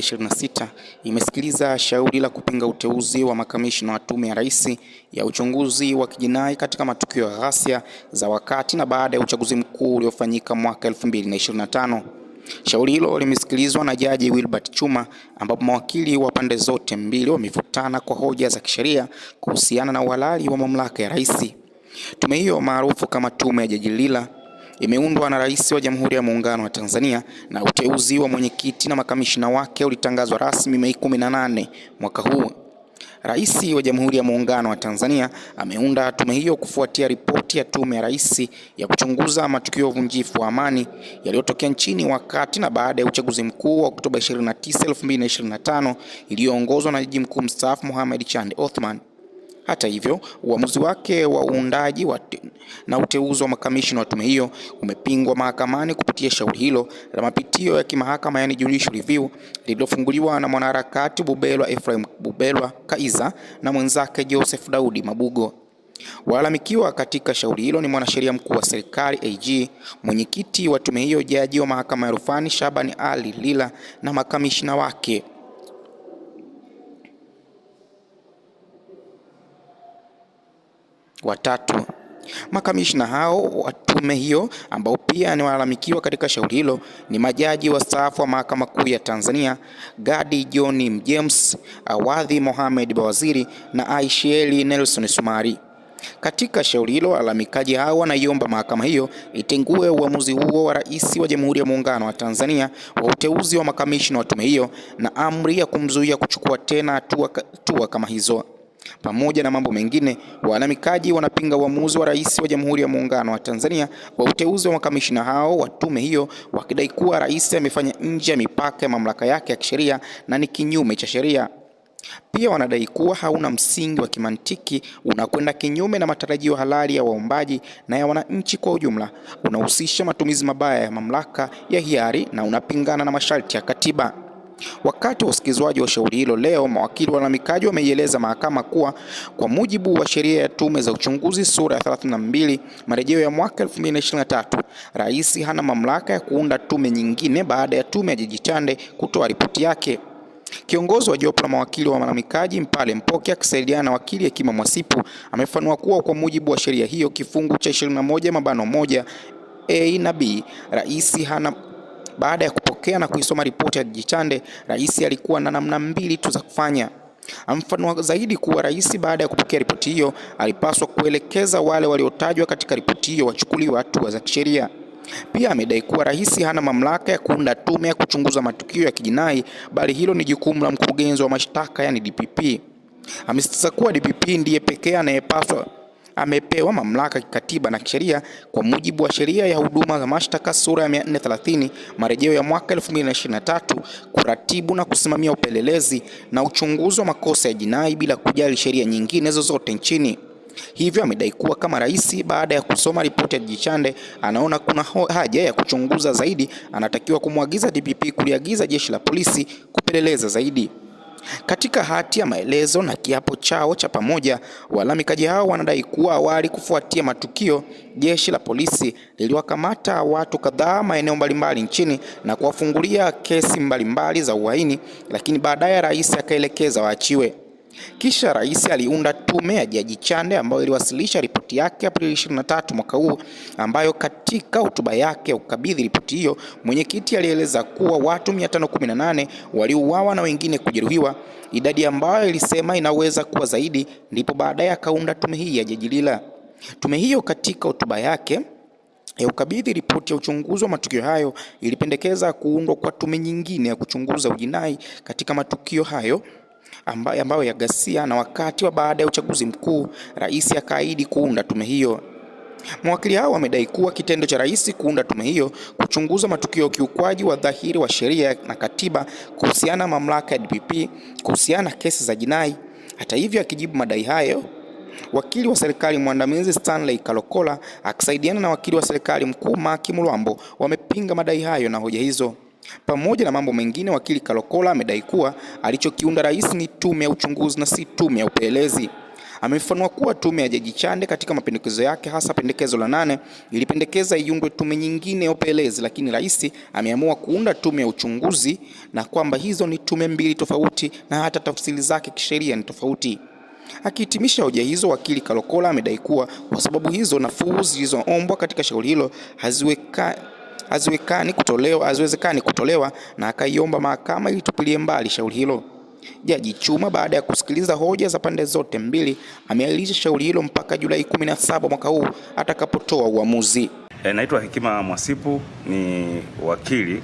26 imesikiliza shauri la kupinga uteuzi wa makamishna wa Tume ya Rais ya uchunguzi wa kijinai katika matukio ya ghasia za wakati na baada ya uchaguzi mkuu uliofanyika mwaka 2025. Shauri hilo limesikilizwa na Jaji Wilbert Chuma, ambapo mawakili wa pande zote mbili wamevutana kwa hoja za kisheria kuhusiana na uhalali wa mamlaka ya rais. Tume hiyo maarufu kama Tume ya Jaji Lila imeundwa na Rais wa Jamhuri ya Muungano wa Tanzania, na uteuzi wa mwenyekiti na makamishna wake ulitangazwa rasmi Mei 18 mwaka huu. Rais wa Jamhuri ya Muungano wa Tanzania ameunda tume hiyo kufuatia ripoti ya Tume ya Rais ya kuchunguza matukio ya uvunjifu wa amani yaliyotokea nchini wakati na baada ya uchaguzi mkuu wa Oktoba 29, 2025 iliyoongozwa na Jaji Mkuu mstaafu Mohamed Chande Othman. Hata hivyo, uamuzi wake wa uundaji na uteuzi wa makamishna wa tume hiyo umepingwa mahakamani kupitia shauri hilo la mapitio ya kimahakama, yani judicial review, lililofunguliwa na mwanaharakati Bubelwa Ephraim Bubelwa Kaiza na mwenzake Joseph Daudi Mabugo. Walalamikiwa katika shauri hilo ni mwanasheria mkuu wa serikali AG, mwenyekiti wa tume hiyo jaji wa mahakama ya rufani Shabani Ali Lila na makamishna wake watatu. Makamishna hao wa tume hiyo ambao pia ni walalamikiwa katika shauri hilo ni majaji wastaafu wa Mahakama Kuu ya Tanzania Gadi John James, Awadhi Mohamed Bawaziri na Aishieli Nelson Sumari. Katika shauri hilo, walalamikaji hao wanaiomba mahakama hiyo itengue uamuzi huo wa Rais wa Jamhuri ya Muungano wa Tanzania wa uteuzi wa makamishna wa tume hiyo na amri ya kumzuia kuchukua tena hatua kama hizo. Pamoja na mambo mengine, walalamikaji wanapinga uamuzi wa Rais wa Jamhuri ya Muungano wa Tanzania wa uteuzi wa makamishna hao wa tume hiyo, wakidai kuwa rais amefanya nje ya mipaka ya mamlaka yake ya kisheria na ni kinyume cha sheria. Pia wanadai kuwa hauna msingi wa kimantiki, unakwenda kinyume na matarajio halali ya waombaji na ya wananchi kwa ujumla, unahusisha matumizi mabaya ya mamlaka ya hiari na unapingana na masharti ya katiba. Wakati wa usikilizwaji wa shauri hilo leo, mawakili walalamikaji wameieleza mahakama kuwa kwa mujibu wa sheria ya tume za uchunguzi sura ya 32 marejeo ya mwaka 2023, rais hana mamlaka ya kuunda tume nyingine baada ya tume ya Jaji Chande kutoa ripoti yake. Kiongozi wa jopo la mawakili wa malalamikaji Mpale Mpoke akisaidiana na wakili Hekima Mwasipu amefanua kuwa kwa mujibu wa sheria hiyo kifungu cha 21(1) A na B, rais hana. Baada ya kupokea na kuisoma ripoti ya Jaji Chande, rais alikuwa na namna mbili tu za kufanya. Amfanua zaidi kuwa rais baada ya kupokea ripoti hiyo alipaswa kuelekeza wale waliotajwa katika ripoti hiyo wachukuliwe hatua za kisheria. Pia amedai kuwa rais hana mamlaka ya kuunda tume ya kuchunguza matukio ya kijinai, bali hilo ni jukumu la mkurugenzi wa mashtaka, yani DPP. Amesisitiza kuwa DPP ndiye pekee anayepaswa amepewa mamlaka kikatiba na kisheria kwa mujibu wa sheria ya huduma za mashtaka sura ya 430 marejeo ya mwaka 2023 kuratibu na kusimamia upelelezi na uchunguzi wa makosa ya jinai bila kujali sheria nyingine zozote nchini. Hivyo amedai kuwa kama rais baada ya kusoma ripoti ya Jaji Chande anaona kuna haja ya kuchunguza zaidi, anatakiwa kumwagiza DPP kuliagiza jeshi la polisi kupeleleza zaidi. Katika hati ya maelezo na kiapo chao cha pamoja, walalamikaji hao wanadai kuwa awali, kufuatia matukio, jeshi la polisi liliwakamata watu kadhaa maeneo mbalimbali nchini na kuwafungulia kesi mbalimbali za uhaini, lakini baadaye rais akaelekeza waachiwe. Kisha rais aliunda tume ya Jaji Chande ambayo iliwasilisha ripoti yake Aprili 23 mwaka huu, ambayo katika hotuba yake ya kukabidhi ripoti hiyo, mwenyekiti alieleza kuwa watu 518 waliuawa na wengine kujeruhiwa, idadi ambayo ilisema inaweza kuwa zaidi, ndipo baadaye akaunda tume hii ya Jaji Lila. Tume hiyo katika hotuba yake ya ukabidhi ripoti ya uchunguzi wa matukio hayo ilipendekeza kuundwa kwa tume nyingine ya kuchunguza ujinai katika matukio hayo ambayo ya ghasia, na wakati wa baada ya uchaguzi mkuu rais akaahidi kuunda tume hiyo. Mawakili hao wamedai kuwa kitendo cha rais kuunda tume hiyo kuchunguza matukio ya ukiukwaji wa dhahiri wa sheria na katiba kuhusiana na mamlaka ya DPP kuhusiana na kesi za jinai. Hata hivyo, akijibu madai hayo, wakili wa serikali mwandamizi Stanley Kalokola akisaidiana na wakili wa serikali mkuu Maki Mulwambo wamepinga madai hayo na hoja hizo. Pamoja na mambo mengine, wakili Kalokola amedai kuwa alichokiunda rais ni tume ya uchunguzi na si tume ya upelelezi. Amefafanua kuwa tume ya Jaji Chande katika mapendekezo yake, hasa pendekezo la 8, ilipendekeza iundwe tume nyingine ya upelelezi, lakini rais ameamua kuunda tume ya uchunguzi na kwamba hizo ni tume mbili tofauti na hata tafsiri zake kisheria ni tofauti. Akihitimisha hoja hizo, wakili Kalokola amedai kuwa kwa sababu hizo nafuu zilizoombwa katika shauri hilo haziwezekani kutolewa na akaiomba mahakama ilitupilie mbali shauri hilo. Jaji Chuma, baada ya kusikiliza hoja za pande zote mbili, ameahirisha shauri hilo mpaka Julai 17 mwaka huu atakapotoa uamuzi. Naitwa Hekima Mwasipu, ni wakili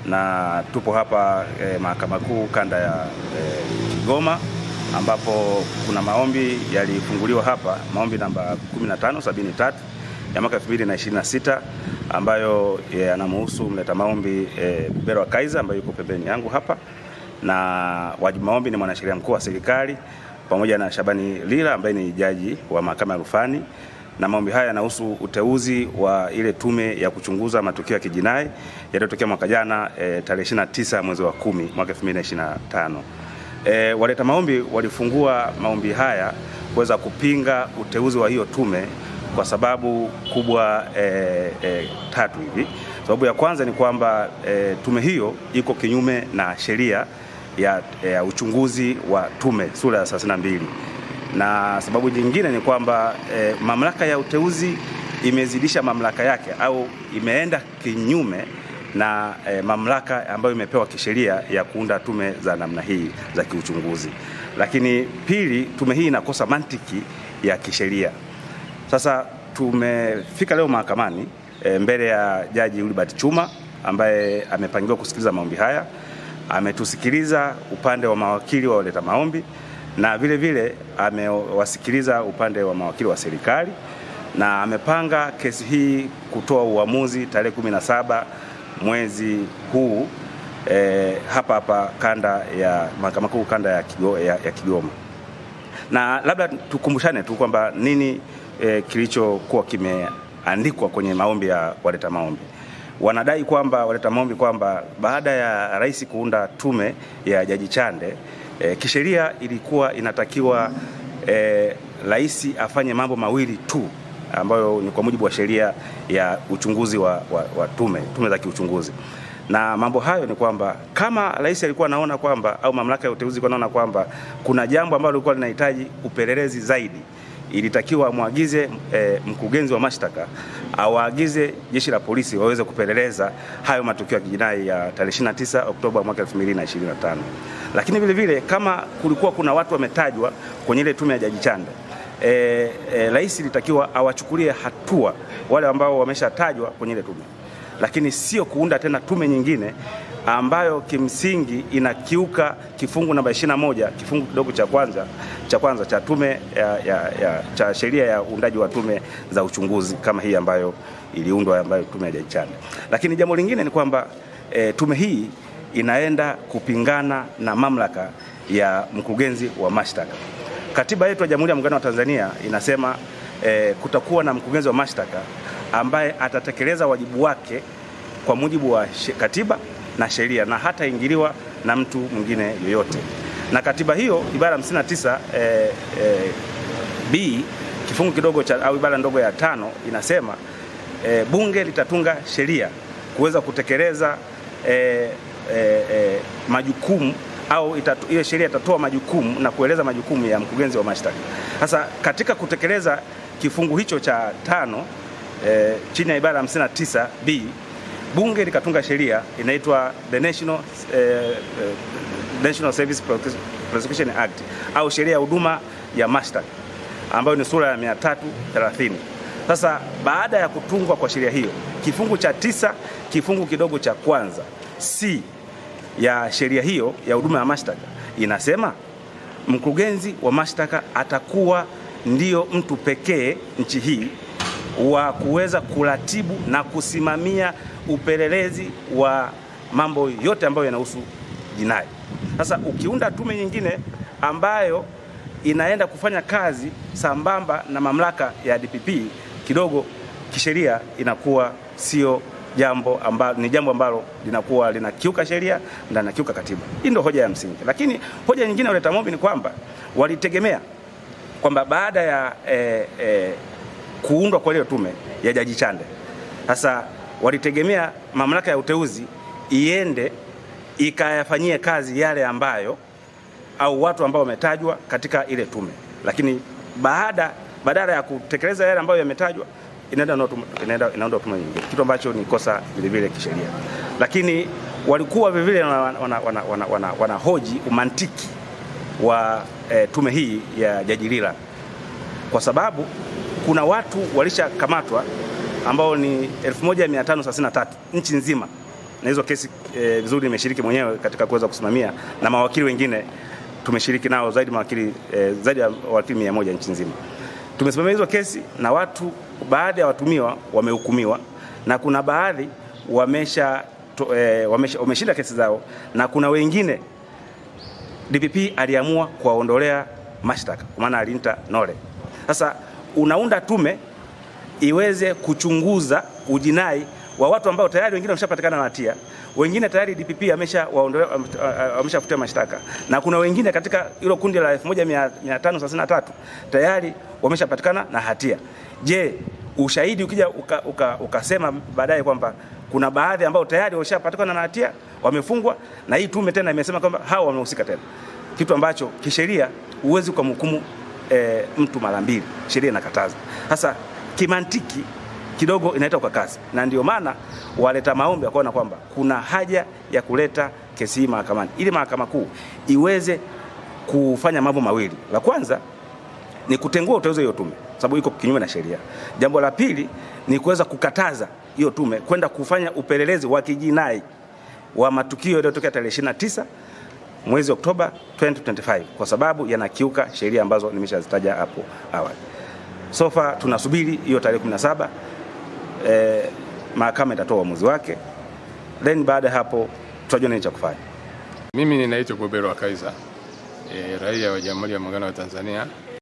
na tupo hapa Mahakama Kuu kanda ya Kigoma, ambapo kuna maombi yalifunguliwa hapa, maombi namba 1573 ya mwaka 2026 ambayo yanamhusu mleta maombi Berwa Kaiza ambaye yuko pembeni yangu hapa, na wajibu maombi ni mwanasheria mkuu wa serikali pamoja na Shabani Lila ambaye ni jaji wa mahakama ya rufani. Na maombi haya yanahusu uteuzi wa ile tume ya kuchunguza matukio ya kijinai yaliyotokea mwaka jana tarehe 29 mwezi wa 10 mwaka 2025. Waleta maombi walifungua maombi haya kuweza kupinga uteuzi wa hiyo tume kwa sababu kubwa tatu hivi. Sababu ya kwanza ni kwamba tume hiyo iko kinyume na sheria ya uchunguzi wa tume sura ya 32, na sababu nyingine ni kwamba mamlaka ya uteuzi imezidisha mamlaka yake au imeenda kinyume na mamlaka ambayo imepewa kisheria ya kuunda tume za namna hii za kiuchunguzi. Lakini pili, tume hii inakosa mantiki ya kisheria. Sasa tumefika leo mahakamani mbele ya Jaji Wilbert Chuma ambaye amepangiwa kusikiliza maombi haya. Ametusikiliza upande wa mawakili wa waleta maombi na vile vile amewasikiliza upande wa mawakili wa serikali, na amepanga kesi hii kutoa uamuzi tarehe 17 mwezi huu hapa kanda ya Mahakama Kuu kanda ya Kigoma. Na labda tukumbushane tu kwamba nini kilichokuwa kimeandikwa kwenye maombi ya waleta maombi. Wanadai kwamba waleta maombi kwamba baada ya rais kuunda tume ya Jaji Chande, kisheria ilikuwa inatakiwa rais afanye mambo mawili tu ambayo ni kwa mujibu wa sheria ya uchunguzi wa tume za kiuchunguzi. Na mambo hayo ni kwamba kama rais alikuwa anaona kwamba au mamlaka ya uteuzi ilikuwa inaona kwamba kuna jambo ambalo lilikuwa linahitaji upelelezi zaidi, ilitakiwa amwagize mkurugenzi wa mashtaka awaagize jeshi la polisi waweze kupeleleza hayo matukio ya kijinai ya tarehe 29 Oktoba mwaka 2025. Lakini vile vile kama kulikuwa kuna watu wametajwa kwenye ile tume ya Jaji Chande, rais ilitakiwa awachukulie hatua wale ambao wameshatajwa kwenye ile tume, lakini sio kuunda tena tume nyingine ambayo kimsingi inakiuka kifungu namba 21 kifungu kidogo cha kwanza cha tume cha sheria ya uundaji wa tume za uchunguzi kama hii ambayo iliundwa, ambayo tume ya Jaji Chande. Lakini jambo lingine ni kwamba tume hii inaenda kupingana na mamlaka ya mkurugenzi wa mashtaka. Katiba yetu ya Jamhuri ya Muungano wa Tanzania inasema kutakuwa na mkurugenzi wa mashtaka ambaye atatekeleza wajibu wake kwa mujibu wa katiba na sheria na hata ingiliwa na mtu mwingine yoyote. Na katiba hiyo ibara 59 B kifungu kidogo cha au ibara ndogo ya 5 inasema bunge litatunga sheria kuweza kutekeleza majukumu au ile sheria itatoa majukumu na kueleza majukumu ya mkurugenzi wa mashtaka. Sasa katika kutekeleza kifungu hicho cha 5 chini ya ibara 59 B, bunge likatunga sheria inaitwa the National Service Prosecution Act au sheria ya huduma ya mashtaka ambayo ni sura ya 330. Sasa baada ya kutungwa kwa sheria hiyo, kifungu cha 9 kifungu kidogo cha kwanza C ya sheria hiyo ya huduma ya mashtaka inasema mkurugenzi wa mashtaka atakuwa ndio mtu pekee nchi hii wa kuweza kuratibu na kusimamia upelelezi wa mambo yote ambayo yanahusu jinai. Sasa ukiunda tume nyingine ambayo inaenda kufanya kazi sambamba na mamlaka ya DPP, kidogo kisheria inakuwa sio jambo ambalo linakuwa linakiuka sheria na linakiuka katiba. Hii ndio hoja ya msingi. Lakini hoja nyingine waleta maombi ni kwamba walitegemea kwamba baada ya kuundwa kwa ile tume ya Jaji Chande, sasa walitegemea mamlaka ya uteuzi iende ikayafanyie kazi yale ambayo au watu ambao wametajwa katika ile tume, lakini badala ya kutekeleza yale ambayo yametajwa inaenda tume nyingine, kitu ambacho ni kosa vile kisheria. Lakini walikuwa vile wanahoji umantiki wa tume hii ya Jaji Lila, kwa sababu kuna watu walishakamatwa ambao ni 1533 nchi nzima, na hizo kesi vizuri nimeshiriki mwenyewe katika kuweza kusimamia, na mawakili wengine tumeshiriki nao zaidi ya mawakili 100 nchi nzima. Tumesimamia hizo kesi na baadhi ya watumiwa wamehukumiwa, na kuna baadhi wameshinda kesi zao, na kuna wengine DPP aliamua kuwaondolea mashtaka kwa maana alinta nole. Sasa unaunda tume iweze kuchunguza ujinai wa watu ambao tayari wengine wameshapatikana na hatia, wengine tayari DPP ameshafutia mashtaka, na kuna wengine katika hilo kundi la 1533 tayari wameshapatikana na hatia. Je, ushahidi ukija ukasema baadaye kwamba kuna baadhi ambao tayari wameshapatikana na hatia wamefungwa, na hii tume tena imesema kwamba hao wamehusika tena, kitu ambacho kisheria huwezi kumhukumu mtu mara mbili, sheria inakataza. Sasa kimantiki kidogo inaita ukakasi, na ndio maana waleta maombi ya kuona kwamba kuna haja ya kuleta kesi hii mahakamani ili Mahakama Kuu iweze kufanya mambo mawili. La kwanza ni kutengua uteuzi hiyo tume, sababu iko kinyume na sheria. Jambo la pili ni kuweza kukataza hiyo tume kwenda kufanya upelelezi wa kijinai wa matukio yaliyotokea tarehe 29 mwezi Oktoba 2025, kwa sababu yanakiuka sheria ambazo nimeshazitaja hapo awali. Sofa tunasubiri hiyo tarehe 17 mahakama itatoa uamuzi wake, then baada ya hapo tutajua nini cha kufanya. Mimi ninaitwa Bobero wa Kaiza, raia wa Jamhuri ya Muungano wa Tanzania.